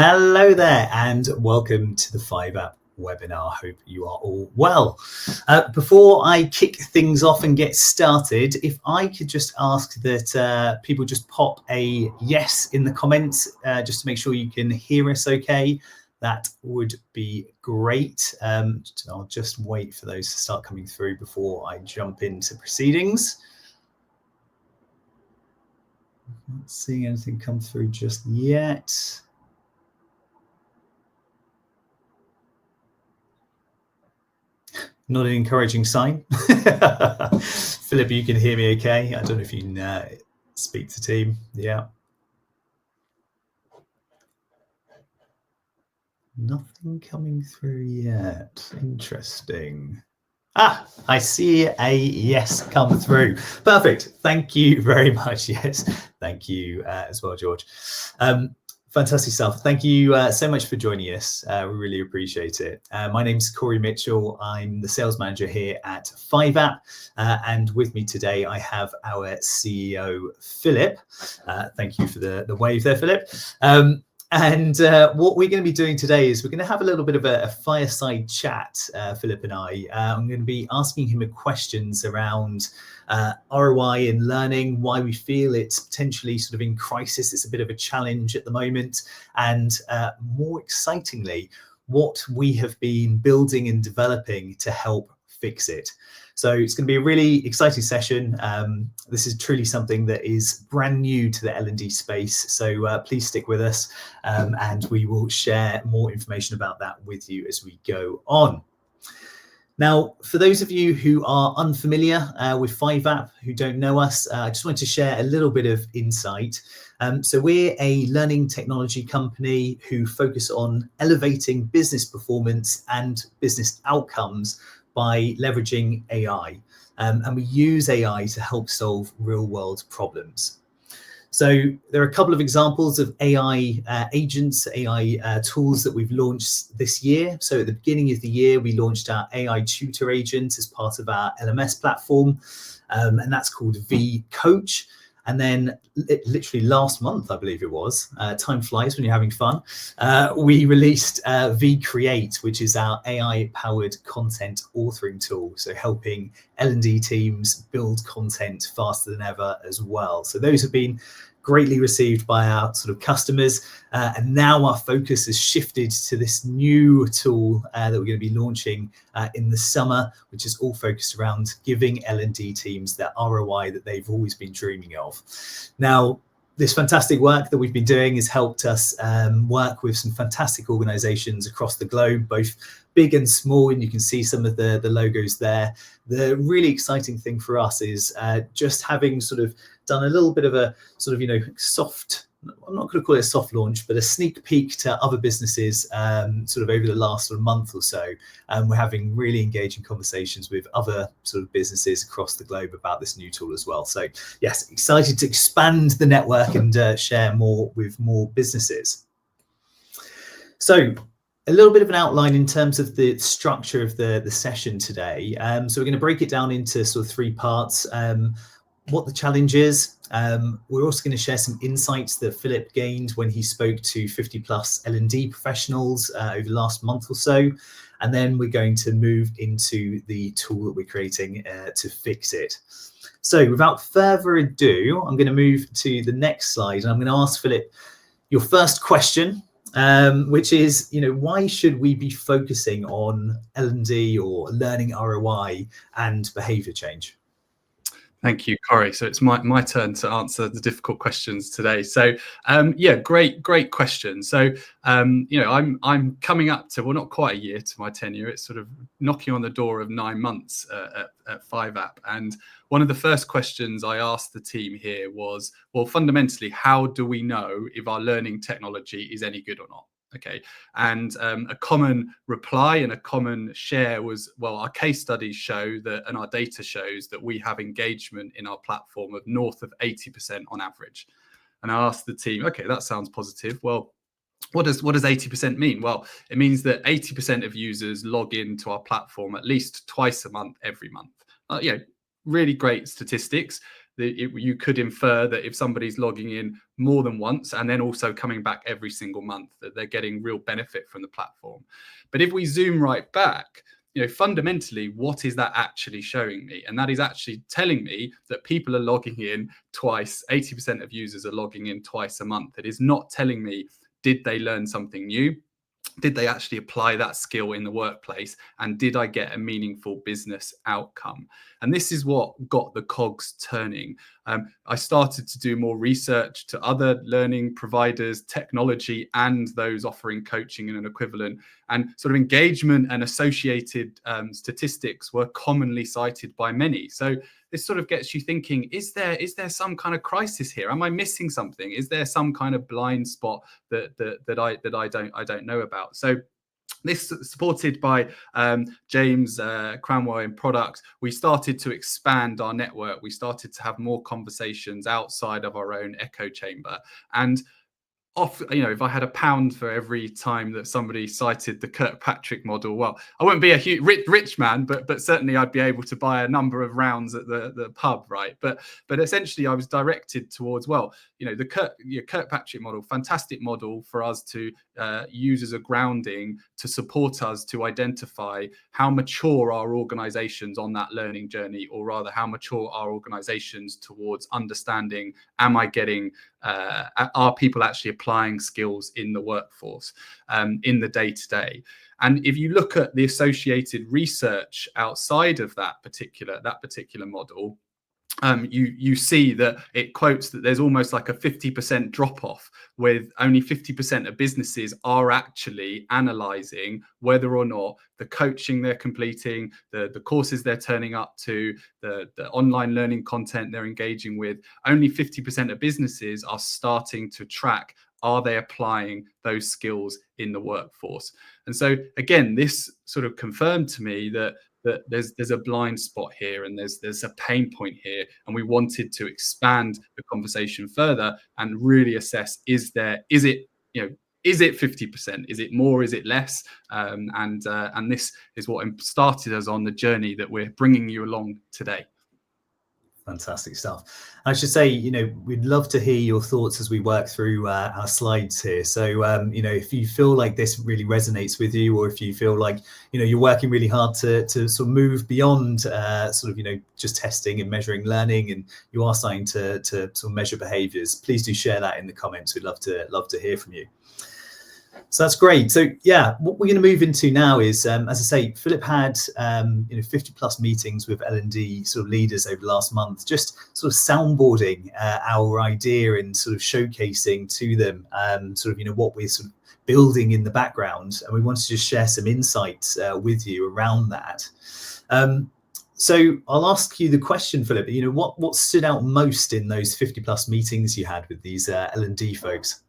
Hello there and welcome to the 5-App webinar. Hope you are all well. Before I kick things off and get started, if I could just ask that people just pop a yes in the comments just to make sure you can hear us okay, that would be great. I'll just wait for those to start coming through before I jump into proceedings. Not seeing anything come through just yet. Not an encouraging sign. Philip, you can hear me okay? I don't know if you can speak to team. Yeah. Nothing coming through yet. Interesting. I see a yes come through. Perfect. Thank you very much. Yes. Thank you as well, George. Fantastic stuff. Thank you so much for joining us. We really appreciate it. My name's Corey Mitchell. I'm the sales manager here at 5-App. And with me today, I have our CEO, Philip. Thank you for the wave there, Philip. And what we're going to be doing today is we're going to have a little bit of a fireside chat, Philip and I. I'm going to be asking him questions around ROI in learning, why we feel it's potentially sort of in crisis. It's a bit of a challenge at the moment. And more excitingly, what we have been building and developing to help fix it. So it's going to be a really exciting session. This is truly something that is brand new to the L&D space. So please stick with us and we will share more information about that with you as we go on. Now, for those of you who are unfamiliar with 5-App, who don't know us, I just wanted to share a little bit of insight. So we're a learning technology company who focus on elevating business performance and business outcomes by leveraging AI. And we use AI to help solve real-world problems. So there are a couple of examples of AI agents, AI tools that we've launched this year. So at the beginning of the year, we launched our AI tutor agent as part of our LMS platform, and that's called V Coach. And then literally last month, I believe it was, time flies when you're having fun, we released V Create, which is our AI-powered content authoring tool. So helping L&D teams build content faster than ever as well. So those have been greatly received by our sort of customers. And now our focus has shifted to this new tool that we're going to be launching in the summer, which is all focused around giving L&D teams that ROI that they've always been dreaming of. Now, this fantastic work that we've been doing has helped us work with some fantastic organizations across the globe, both big and small, and you can see some of the logos there. The really exciting thing for us is just having sort of done a little bit of a sort of, soft, I'm not going to call it a soft launch, but a sneak peek to other businesses sort of over the last sort of month or so. We're having really engaging conversations with other sort of businesses across the globe about this new tool as well. So yes, excited to expand the network and share more with more businesses. So a little bit of an outline in terms of the structure of the session today. So we're going to break it down into sort of 3 parts. What the challenge is. We're also going to share some insights that Philip gained when he spoke to 50+ L&D professionals over the last month or so. And then we're going to move into the tool that we're creating to fix it. So without further ado, I'm going to move to the next slide. And I'm going to ask Philip your first question, which is, why should we be focusing on L&D or learning ROI and behavior change? Thank you, Corey. So it's my turn to answer the difficult questions today. So yeah, great question. So I'm coming up to, well, not quite a year to my tenure. It's sort of knocking on the door of 9 months at 5-App. And one of the first questions I asked the team here was, well, fundamentally, how do we know if our learning technology is any good or not? Okay, and a common reply and a common share was, well, our case studies show that, and our data shows that we have engagement in our platform of north of 80% on average. And I asked the team, okay, that sounds positive. Well, what does 80% mean? Well, it means that 80% of users log into our platform at least twice a month, every month. Really great statistics. you could infer that if somebody's logging in more than once and then also coming back every single month, that they're getting real benefit from the platform. But if we zoom right back, fundamentally, what is that actually showing me? And that is actually telling me that people are logging in twice. 80% of users are logging in twice a month. It is not telling me, did they learn something new? Did they actually apply that skill in the workplace? And did I get a meaningful business outcome? And this is what got the cogs turning. I started to do more research to other learning providers, technology, and those offering coaching and an equivalent. And sort of engagement and associated statistics were commonly cited by many. So this sort of gets you thinking, is there some kind of crisis here? Am I missing something? Is there some kind of blind spot that I don't know about? So this, supported by James Cranwell in product, we started to expand our network. We started to have more conversations outside of our own echo chamber. And if I had £1 for every time that somebody cited the Kirkpatrick model, well, I wouldn't be a huge rich man, but certainly I'd be able to buy a number of rounds at the pub, right? But essentially, I was directed towards, the Kirkpatrick model, fantastic model for us to use as a grounding to support us to identify how mature our organizations on that learning journey, or rather how mature our organizations towards understanding, are people actually applying skills in the workforce, in the day-to-day? And if you look at the associated research outside of that particular model, you see that it quotes that there's almost like a 50% drop off, with only 50% of businesses are actually analyzing whether or not the coaching they're completing, the courses they're turning up to, the online learning content they're engaging with, only 50% of businesses are starting to track, are they applying those skills in the workforce? And so again, this sort of confirmed to me that there's a blind spot here, and there's a pain point here, and we wanted to expand the conversation further and really assess, is it 50%? Is it more? Is it less? And this is what started us on the journey that we're bringing you along today. Fantastic stuff. I should say, we'd love to hear your thoughts as we work through our slides here. So, if you feel like this really resonates with you, or if you feel like, you're working really hard to sort of move beyond just testing and measuring learning, and you are starting to sort of measure behaviors, please do share that in the comments. We'd love to hear from you. So that's great. So yeah, what we're going to move into now is, as I say, Philip had 50 plus meetings with L&D sort of leaders over the last month, just sort of soundboarding our idea and sort of showcasing to them what we're sort of building in the background, and we wanted to just share some insights with you around that. So I'll ask you the question, Philip. What stood out most in those 50 plus meetings you had with these L&D folks?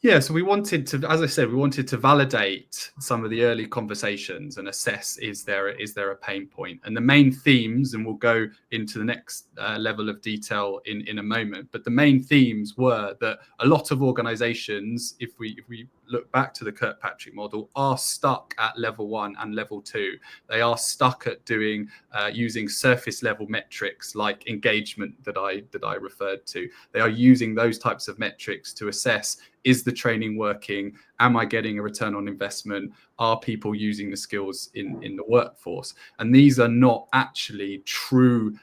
Yeah, so we wanted to, as I said, we wanted to validate some of the early conversations and assess, is there a pain point? And the main themes, and we'll go into the next level of detail in a moment, but the main themes were that a lot of organizations, if we look back to the Kirkpatrick model, are stuck at level 1 and level 2. They are stuck at doing using surface level metrics like engagement that I referred to. They are using those types of metrics to assess, is the training working? Am I getting a return on investment? Are people using the skills in the workforce? And these are not actually true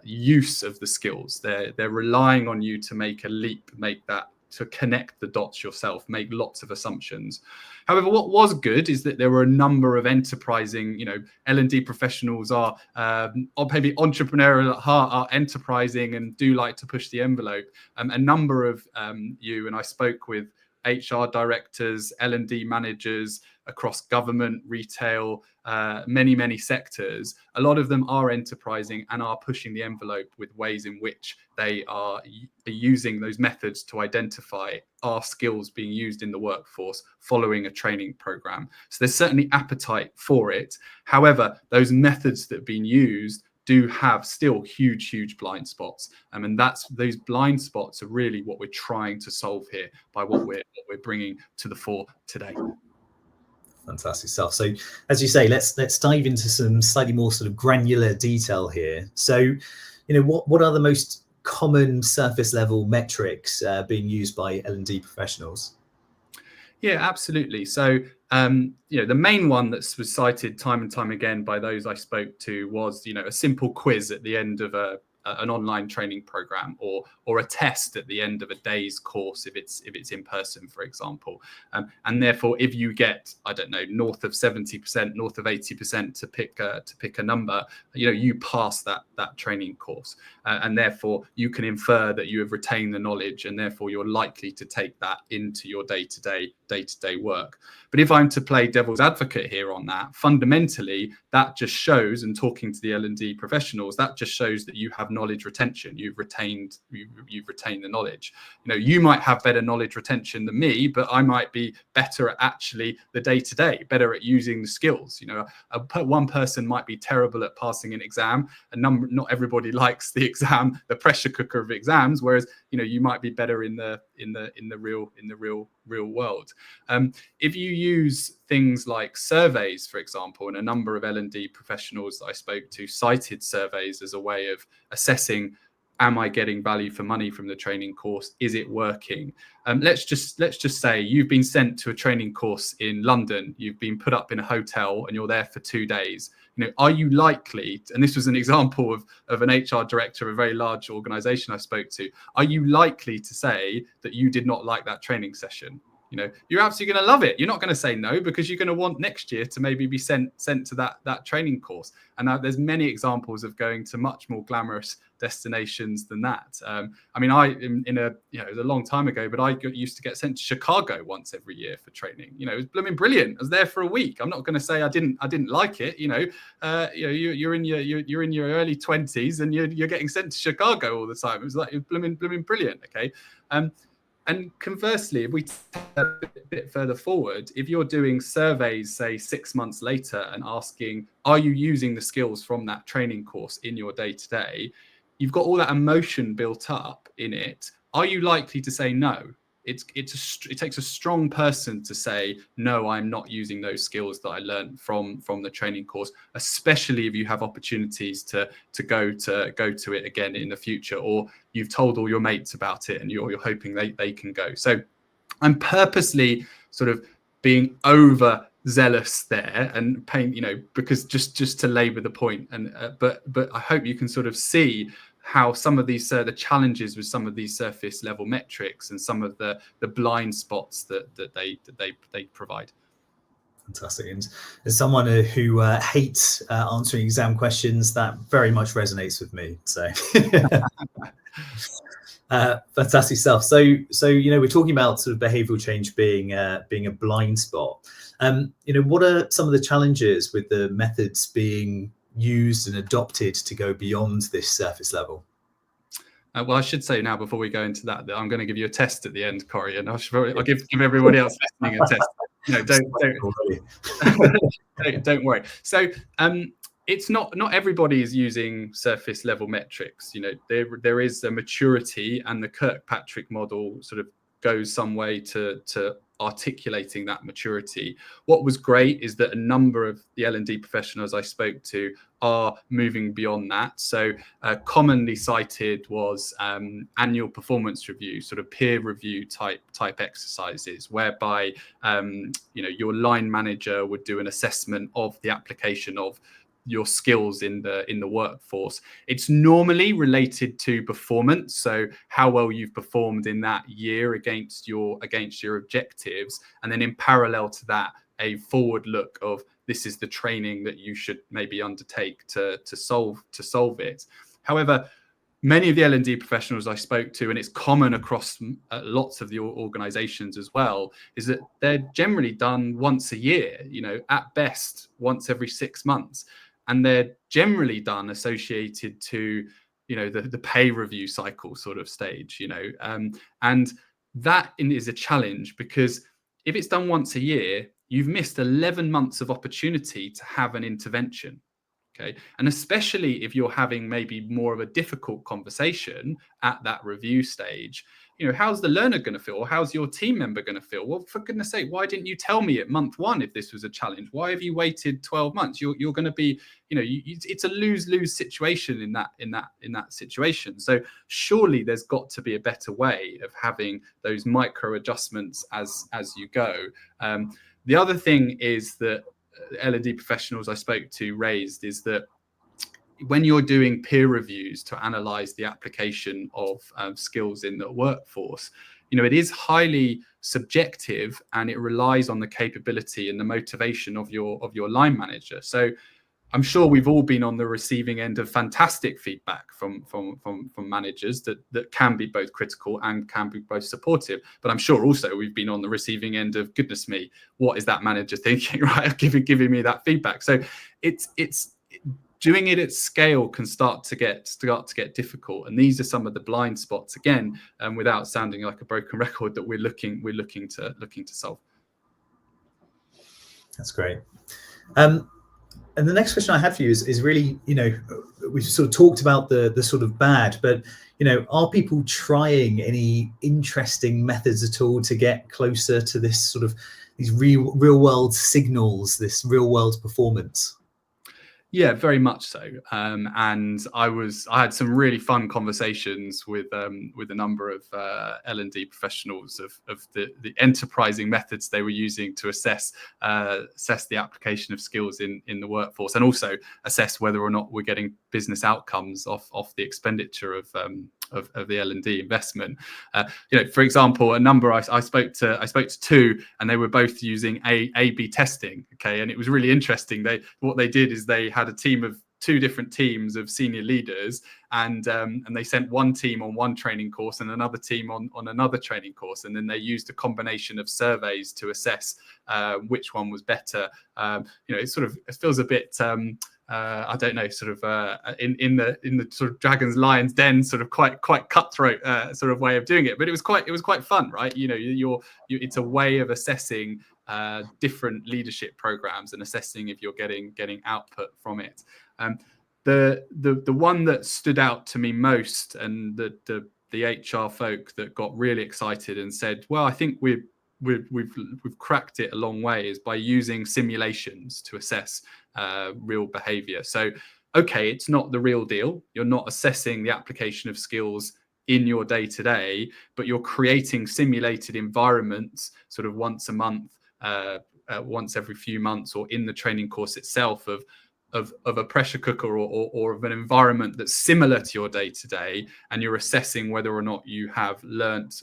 use of the skills. They're relying on you to make a leap, to connect the dots yourself, make lots of assumptions. However, what was good is that there were a number of enterprising, L&D professionals are maybe entrepreneurial at heart, are enterprising and do like to push the envelope. A number of you, and I spoke with HR directors, L&D managers across government, retail, many sectors. A lot of them are enterprising and are pushing the envelope with ways in which they are using those methods to identify, are skills being used in the workforce following a training program. So there's certainly appetite for it. However, those methods that have been used do have still huge blind spots, and those blind spots are really what we're trying to solve here by what we're bringing to the fore today. Fantastic stuff. So, as you say, let's dive into some slightly more sort of granular detail here. So, what are the most common surface level metrics being used by L&D professionals? Yeah, absolutely. So, the main one that was cited time and time again by those I spoke to was, a simple quiz at the end of an online training program, or a test at the end of a day's course if it's in person, for example. And therefore, if you get, I don't know, north of 70%, north of 80% to pick a number, you pass that training course, and therefore you can infer that you have retained the knowledge, and therefore you're likely to take that into your day-to-day work. But if I'm to play devil's advocate here on that, fundamentally, that just shows, and talking to the L&D professionals, that just shows that you have knowledge retention. You've retained the knowledge. You might have better knowledge retention than me, but I might be better at actually the day-to-day, better at using the skills. One person might be terrible at passing an exam, and not everybody likes the exam, the pressure cooker of exams, whereas you might be better in the real world. If you use things like surveys, for example, and a number of L&D professionals that I spoke to cited surveys as a way of assessing, am I getting value for money from the training course? Is it working? Let's just say you've been sent to a training course in London. You've been put up in a hotel and you're there for 2 days. Are you likely, and this was an example of an HR director of a very large organization I spoke to, are you likely to say that you did not like that training session? You're absolutely going to love it. You're not going to say no, because you're going to want next year to maybe be sent to that training course. And now there's many examples of going to much more glamorous destinations than that. It was a long time ago, but I used to get sent to Chicago once every year for training. It was blooming brilliant. I was there for a week. I'm not going to say I didn't like it. You're in your early 20s and you're getting sent to Chicago all the time. It was blooming brilliant. Okay. And conversely, if we take a bit further forward, if you're doing surveys, say 6 months later, and asking, are you using the skills from that training course in your day-to-day, you've got all that emotion built up in it. Are you likely to say no? It takes a strong person to say, no, I'm not using those skills that I learned from the training course, especially if you have opportunities to go to it again in the future, or you've told all your mates about it and you're hoping they can go. So I'm purposely sort of being over zealous there and paying, because just to labor the point. And but I hope you can sort of see how some of these the challenges with some of these surface level metrics and some of the blind spots that they provide. Fantastic. And as someone who hates answering exam questions, that very much resonates with me. So fantastic stuff. So we're talking about sort of behavioral change being a blind spot. What are some of the challenges with the methods being used and adopted to go beyond this surface level? Well, I should say now, before we go into that I'm going to give you a test at the end, Corey, and I'll give everybody else listening a test. Don't worry. So it's not everybody is using surface level metrics. There is a maturity, and the Kirkpatrick model sort of goes some way to articulating that maturity. What was great is that a number of the L&D professionals I spoke to are moving beyond that. So commonly cited was annual performance review, sort of peer review type exercises, whereby your line manager would do an assessment of the application of your skills in the workforce. It's normally related to performance, so how well you've performed in that year against your objectives, and then in parallel to that, a forward look of this is the training that you should maybe undertake to solve it. However, many of the L&D professionals I spoke to, and it's common across lots of the organizations as well, is that they're generally done once a year, at best once every 6 months. And they're generally done associated to, the pay review cycle sort of stage, and that is a challenge, because if it's done once a year, you've missed 11 months of opportunity to have an intervention. Okay. And especially if you're having maybe more of a difficult conversation at that review stage, how's the learner going to feel? Or how's your team member going to feel? Well, for goodness sake, why didn't you tell me at month 1 if this was a challenge? Why have you waited 12 months? You're going to be, it's a lose-lose situation in that situation. So surely there's got to be a better way of having those micro adjustments as you go. The other thing is that L&D professionals I spoke to raised is that when you're doing peer reviews to analyze the application of skills in the workforce, it is highly subjective, and it relies on the capability and the motivation of your line manager. So I'm sure we've all been on the receiving end of fantastic feedback from managers that can be both critical and can be both supportive. But I'm sure also we've been on the receiving end of, goodness me, what is that manager thinking, right? Giving me that feedback. So it's doing it at scale can start to get difficult, and these are some of the blind spots again, without sounding like a broken record, that we're looking to solve. That's great. And the next question I have for you is really, we've sort of talked about the sort of bad, but are people trying any interesting methods at all to get closer to this sort of these real world signals, this real world performance? Yeah, very much so. And I had some really fun conversations with a number of L&D professionals of the enterprising methods they were using to assess the application of skills in the workforce, and also assess whether or not we're getting business outcomes off the expenditure of the L&D investment. For example, a number I spoke to two, and they were both using A/B testing. Okay, and it was really interesting. What they did is they had a team of 2 different teams of senior leaders, and they sent one team on one training course and another team on another training course, and then they used a combination of surveys to assess which one was better. It feels a bit I don't know, sort of in the sort of dragon's lion's den, sort of quite cutthroat sort of way of doing it, but it was quite fun, right? It's a way of assessing different leadership programs and assessing if you're getting output from it. The one that stood out to me most, and the HR folk that got really excited and said, well, I think we've cracked it a long way, is by using simulations to assess real behavior. So, okay, it's not the real deal. You're not assessing the application of skills in your day-to-day, but you're creating simulated environments sort of once a month, once every few months, or in the training course itself, of a pressure cooker or of an environment that's similar to your day-to-day, and you're assessing whether or not you have learnt,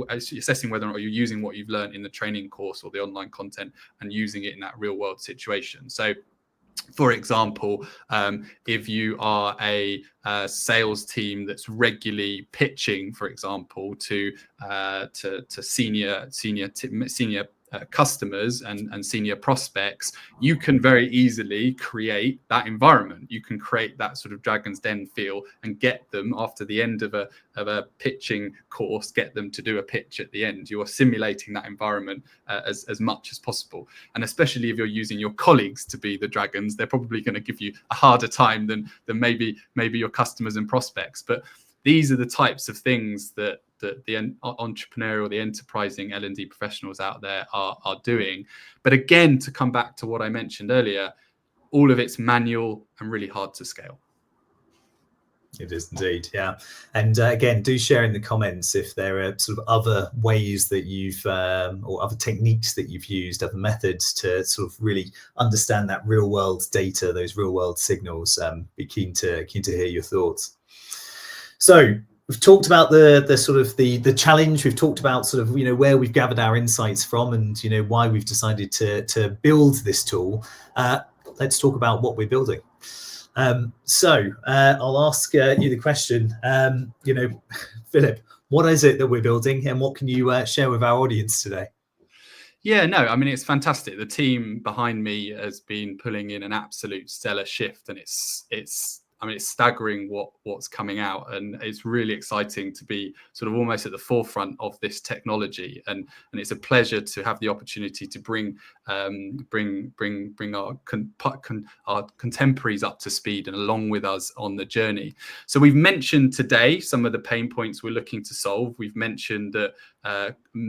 assessing whether or not you're using what you've learned in the training course or the online content and using it in that real world situation. So, for example, if you are a sales team that's regularly pitching, for example, to senior customers and senior prospects, you can very easily create that environment. You can create that sort of dragon's den feel and get them, after the end of a pitching course, get them to do a pitch at the end. You are simulating that environment as much as possible. And especially if you're using your colleagues to be the dragons, they're probably going to give you a harder time than maybe your customers and prospects. But these are the types of things that the entrepreneurial, the enterprising L&D professionals out there are doing. But again, to come back to what I mentioned earlier, all of it's manual and really hard to scale. It is indeed, yeah. And again, do share in the comments if there are sort of other ways that you've, or other techniques that you've used, other methods to sort of really understand that real world data, those real world signals. Be keen to hear your thoughts. So, we've talked about the sort of the challenge. We've talked about sort of where we've gathered our insights from, and why we've decided to build this tool. Let's talk about what we're building. So I'll ask you the question. Philip, what is it that we're building, and what can you share with our audience today? Yeah, no, I mean, it's fantastic. The team behind me has been pulling in an absolute stellar shift, and it's I mean, it's staggering what's coming out, and it's really exciting to be sort of almost at the forefront of this technology. And it's a pleasure to have the opportunity to bring our contemporaries up to speed and along with us on the journey. So we've mentioned today some of the pain points we're looking to solve. We've mentioned that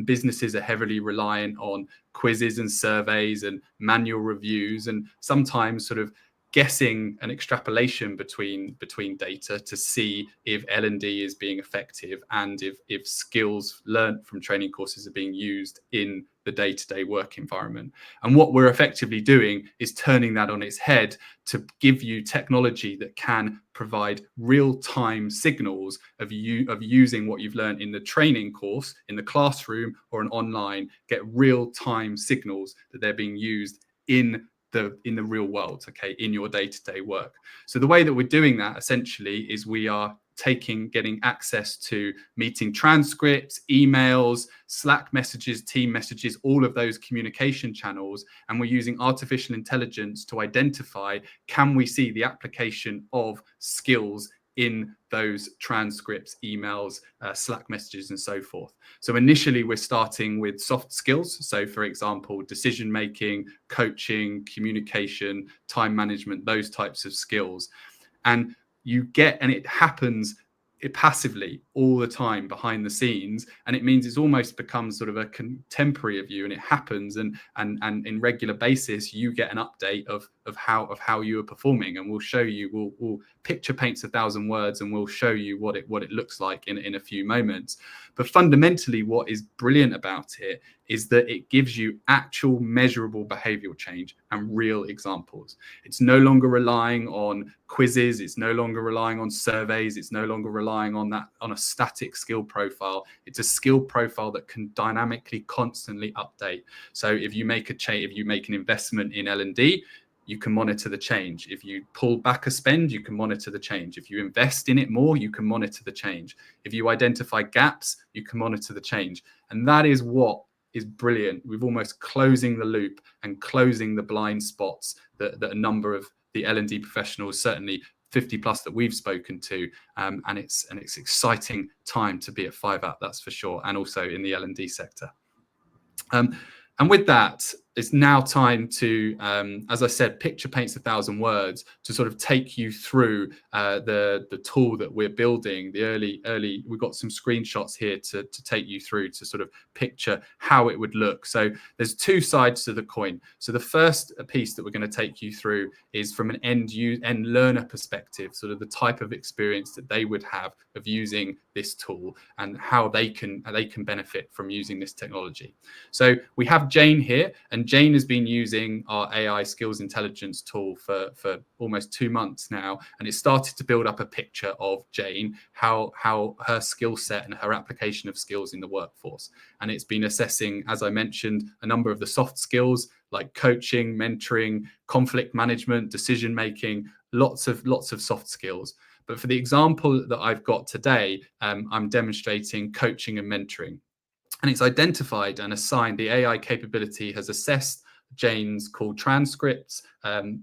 businesses are heavily reliant on quizzes and surveys and manual reviews, and sometimes sort of guessing an extrapolation between data to see if L&D is being effective and if skills learnt from training courses are being used in the day-to-day work environment. And what we're effectively doing is turning that on its head to give you technology that can provide real-time signals of using what you've learned in the training course, in the classroom or an online, get real-time signals that they're being used in the real world, okay, in your day-to-day work. So the way that we're doing that essentially is we are getting access to meeting transcripts, emails, Slack messages, team messages, all of those communication channels, and we're using artificial intelligence to identify, can we see the application of skills in those transcripts, emails, Slack messages, and so forth. So initially, we're starting with soft skills. So for example, decision-making, coaching, communication, time management, those types of skills. And it happens passively all the time behind the scenes, and it means it's almost become sort of a contemporary of you, and it happens, and in regular basis you get an update of how you are performing, and we'll show you, we'll picture paints 1,000 words, and we'll show you what it looks like in a few moments. But fundamentally, what is brilliant about it is that it gives you actual measurable behavioral change and real examples. It's no longer relying on quizzes, it's no longer relying on surveys, it's no longer relying on a static skill profile. It's a skill profile that can dynamically, constantly update. So if you make an investment in L&D, you can monitor the change. If you pull back a spend, you can monitor the change. If you invest in it more, you can monitor the change. If you identify gaps, you can monitor the change. And that is what is brilliant. We're almost closing the loop and closing the blind spots that a number of the L&D professionals, certainly 50 plus that we've spoken to, and it's exciting time to be at 5up, that's for sure, and also in the L&D sector. And with that, it's now time to, as I said, picture paints 1,000 words, to sort of take you through the tool that we're building. We've got some screenshots here to take you through to sort of picture how it would look. So there's two sides to the coin. So the first piece that we're going to take you through is from an end learner perspective, sort of the type of experience that they would have of using this tool and how they can benefit from using this technology. So we have Jane here, and Jane has been using our AI skills intelligence tool for almost 2 months now, and it started to build up a picture of Jane, how her skill set and her application of skills in the workforce. And it's been assessing, as I mentioned, a number of the soft skills like coaching, mentoring, conflict management, decision making, lots of soft skills. But for the example that I've got today, I'm demonstrating coaching and mentoring. And it's identified and assigned, the AI capability has assessed Jane's call transcripts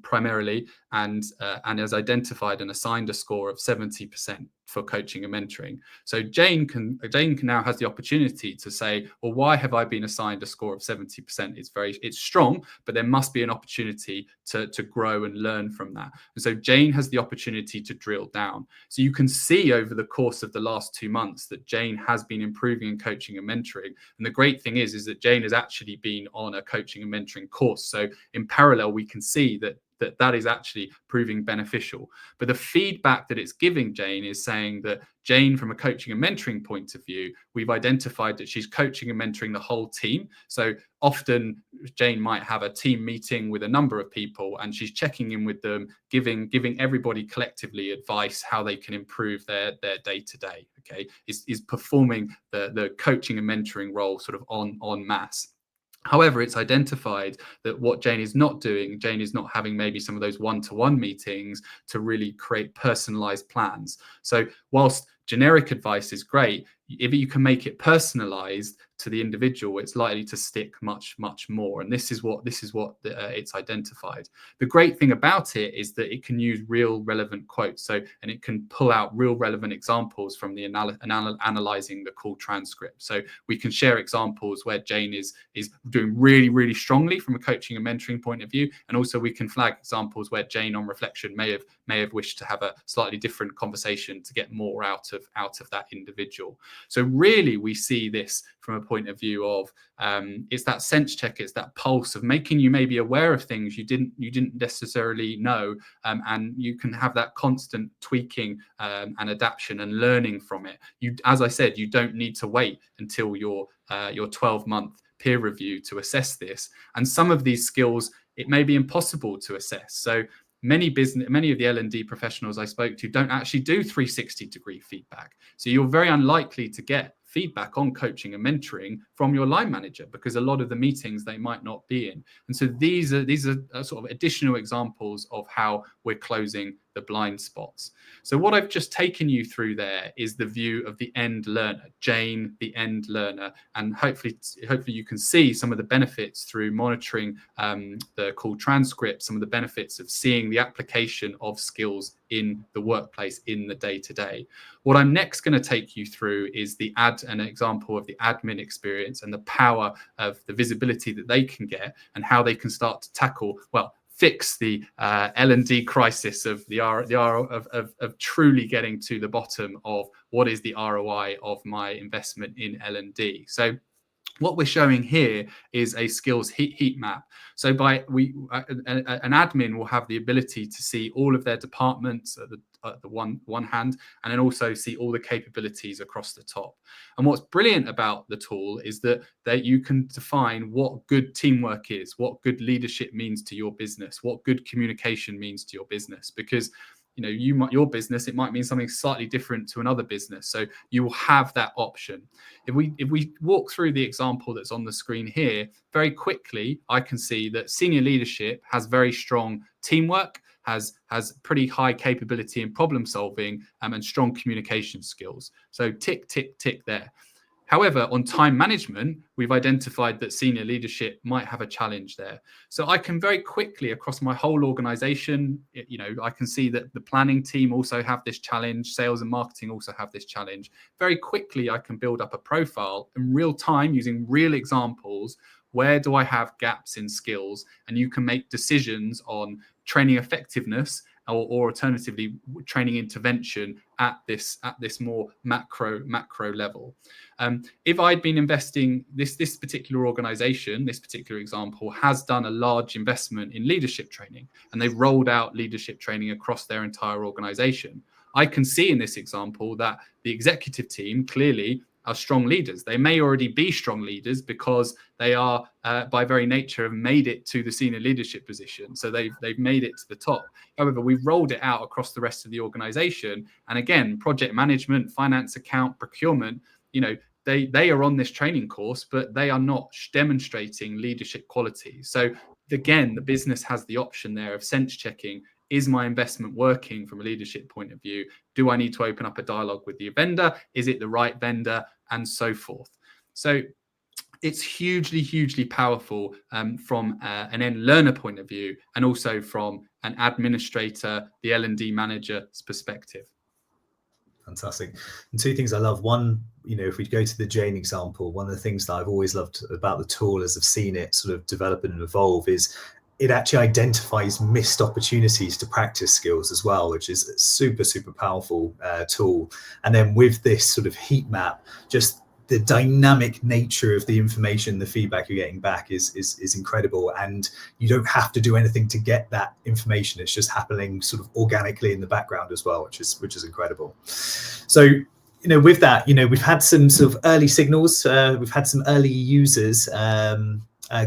primarily, and has identified and assigned a score of 70% for coaching and mentoring. So Jane now has the opportunity to say, well, why have I been assigned a score of 70%? It's strong, but there must be an opportunity to grow and learn from that. And so Jane has the opportunity to drill down. So you can see over the course of the last 2 months that Jane has been improving in coaching and mentoring. And the great thing is that Jane has actually been on a coaching and mentoring course. So in parallel, we can see that is actually proving beneficial. But the feedback that it's giving Jane is saying that Jane, from a coaching and mentoring point of view, we've identified that she's coaching and mentoring the whole team. So often Jane might have a team meeting with a number of people, and she's checking in with them, giving everybody collectively advice how they can improve their day-to-day, okay, is performing the coaching and mentoring role sort of en masse. However, it's identified that what Jane is not doing, Jane is not having maybe some of those one-to-one meetings to really create personalized plans. So whilst generic advice is great, if you can make it personalized to the individual, it's likely to stick much more. And this is what it's identified. The great thing about it is that it can use real relevant quotes, and it can pull out real relevant examples from the analyzing the call transcript. So we can share examples where Jane is doing really strongly from a coaching and mentoring point of view, and also we can flag examples where Jane, on reflection, may have wished to have a slightly different conversation to get more out of that individual. So really, we see this from a point of view of it's that sense check, it's that pulse of making you maybe aware of things you didn't necessarily know, and you can have that constant tweaking and adaptation and learning from it. As I said, you don't need to wait until your 12-month peer review to assess this. And some of these skills, it may be impossible to assess. So many of the L&D professionals I spoke to don't actually do 360-degree feedback. So you're very unlikely to get feedback on coaching and mentoring from your line manager, because a lot of the meetings they might not be in. And so these are sort of additional examples of how we're closing the blind spots. So what I've just taken you through there is the view of the end learner, Jane, the end learner, and hopefully you can see some of the benefits through monitoring the call transcript, some of the benefits of seeing the application of skills in the workplace, in the day-to-day. What I'm next going to take you through is an example of the admin experience and the power of the visibility that they can get, and how they can start to fix the L&D crisis of of truly getting to the bottom of what is the ROI of my investment in L&D. So what we're showing here is a skills heat map. So an admin will have the ability to see all of their departments at the one hand, and then also see all the capabilities across the top. And what's brilliant about the tool is that you can define what good teamwork is, what good leadership means to your business, what good communication means to your business, because your business, it might mean something slightly different to another business. So you will have that option. If we walk through the example that's on the screen here, very quickly, I can see that senior leadership has very strong teamwork, has pretty high capability in problem solving, and strong communication skills. So tick, tick, tick there. However, on time management, we've identified that senior leadership might have a challenge there. So I can very quickly, across my whole organization, I can see that the planning team also have this challenge, sales and marketing also have this challenge. Very quickly, I can build up a profile in real time using real examples. Where do I have gaps in skills? And you can make decisions on training effectiveness, or alternatively training intervention at this more macro level. If I'd been investing, this particular organization, this particular example, has done a large investment in leadership training, and they've rolled out leadership training across their entire organization. I can see in this example that the executive team clearly are strong leaders. They may already be strong leaders because they are, by very nature, have made it to the senior leadership position. So they've made it to the top. However, we've rolled it out across the rest of the organization. And again, project management, finance, account, procurement, they are on this training course, but they are not demonstrating leadership qualities. So again, the business has the option there of sense checking. Is my investment working from a leadership point of view? Do I need to open up a dialogue with the vendor? Is it the right vendor? And so forth. So it's hugely powerful from an end learner point of view, and also from an administrator, the L&D manager's perspective. Fantastic. And two things I love. One, if we go to the Jane example, one of the things that I've always loved about the tool as I've seen it sort of develop and evolve is it actually identifies missed opportunities to practice skills as well, which is a super powerful tool. And then with this sort of heat map, just the dynamic nature of the information, the feedback you're getting back is incredible. And you don't have to do anything to get that information. It's just happening sort of organically in the background as well, which is incredible. So, with that, we've had some sort of early signals. We've had some early users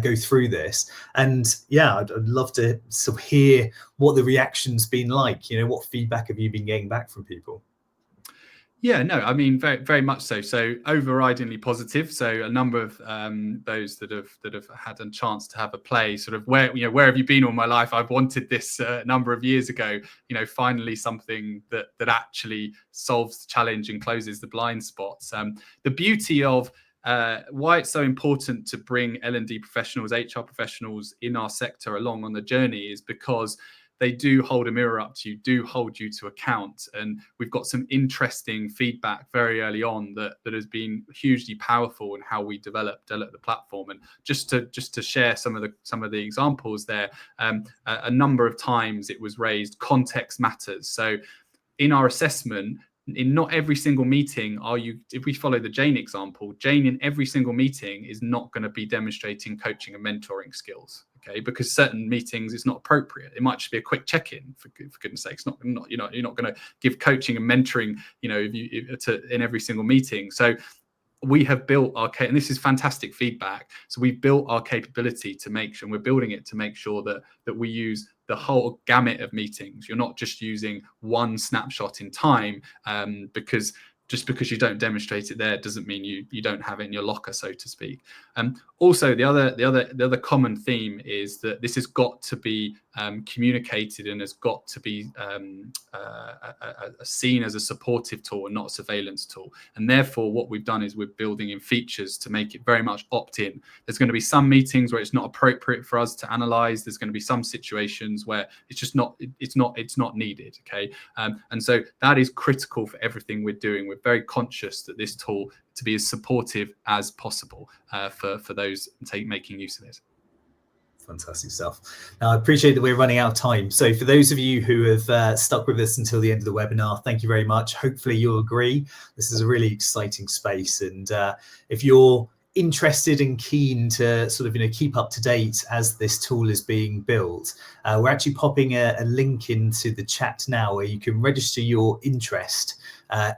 go through this, and I'd love to sort of hear what the reaction's been like. What feedback have you been getting back from people? Yeah, no, I mean, very, very much so. So overridingly positive. So a number of those that have had a chance to have a play, sort of where have you been all my life? I've wanted this a number of years ago. Finally something that actually solves the challenge and closes the blind spots. The beauty of why it's so important to bring L&D professionals, HR professionals in our sector along on the journey is because they do hold a mirror up to you, do hold you to account. And we've got some interesting feedback very early on that has been hugely powerful in how we develop the platform. And just to share some of the examples there, a number of times it was raised, context matters. So in our assessment, in not every single meeting if we follow the Jane example, Jane in every single meeting is not going to be demonstrating coaching and mentoring skills. Okay, because certain meetings it's not appropriate. It might just be a quick check-in, for goodness sake. It's not you're not going to give coaching and mentoring, in every single meeting. So we have built and this is fantastic feedback. So we've built our capability to make sure, and we're building it to make sure that we use the whole gamut of meetings. You're not just using one snapshot in time, because just because you don't demonstrate it there doesn't mean you don't have it in your locker, so to speak. Also, the other common theme is that this has got to be communicated and has got to be seen as a supportive tool and not a surveillance tool. And therefore, what we've done is we're building in features to make it very much opt-in. There's going to be some meetings where it's not appropriate for us to analyze. There's going to be some situations where it's just not needed. Okay, and so that is critical for everything we're doing. We're very conscious that this tool to be as supportive as possible for those making use of this. Fantastic stuff. Now, I appreciate that we're running out of time. So for those of you who have stuck with us until the end of the webinar, thank you very much. Hopefully you'll agree. This is a really exciting space. And if you're interested and keen to sort of keep up to date as this tool is being built, we're actually popping a link into the chat now where you can register your interest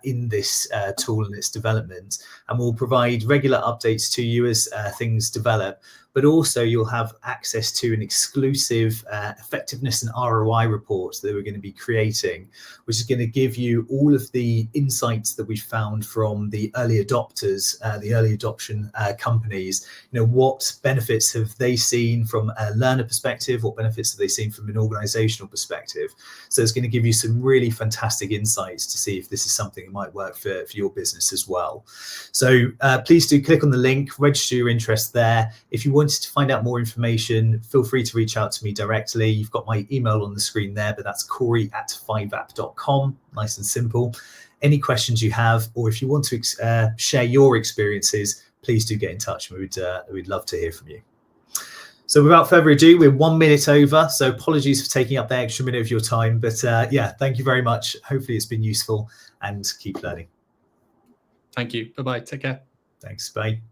in this tool and its development, and we'll provide regular updates to you as things develop. But also you'll have access to an exclusive effectiveness and ROI report that we're going to be creating, which is going to give you all of the insights that we found from the early adopters, the early adoption companies. What benefits have they seen from a learner perspective? What benefits have they seen from an organizational perspective? So it's going to give you some really fantastic insights to see if this is something that might work for your business as well. So please do click on the link, register your interest there. If you wanted to find out more information, feel free to reach out to me directly. You've got my email on the screen there, but that's Corey@5app.com, nice and simple. Any questions you have, or if you want to share your experiences, please do get in touch. We'd love to hear from you. So without further ado, we're 1 minute over, so apologies for taking up the extra minute of your time, but yeah, thank you very much. Hopefully it's been useful, and keep learning. Thank you. Bye-bye. Take care. Thanks. Bye.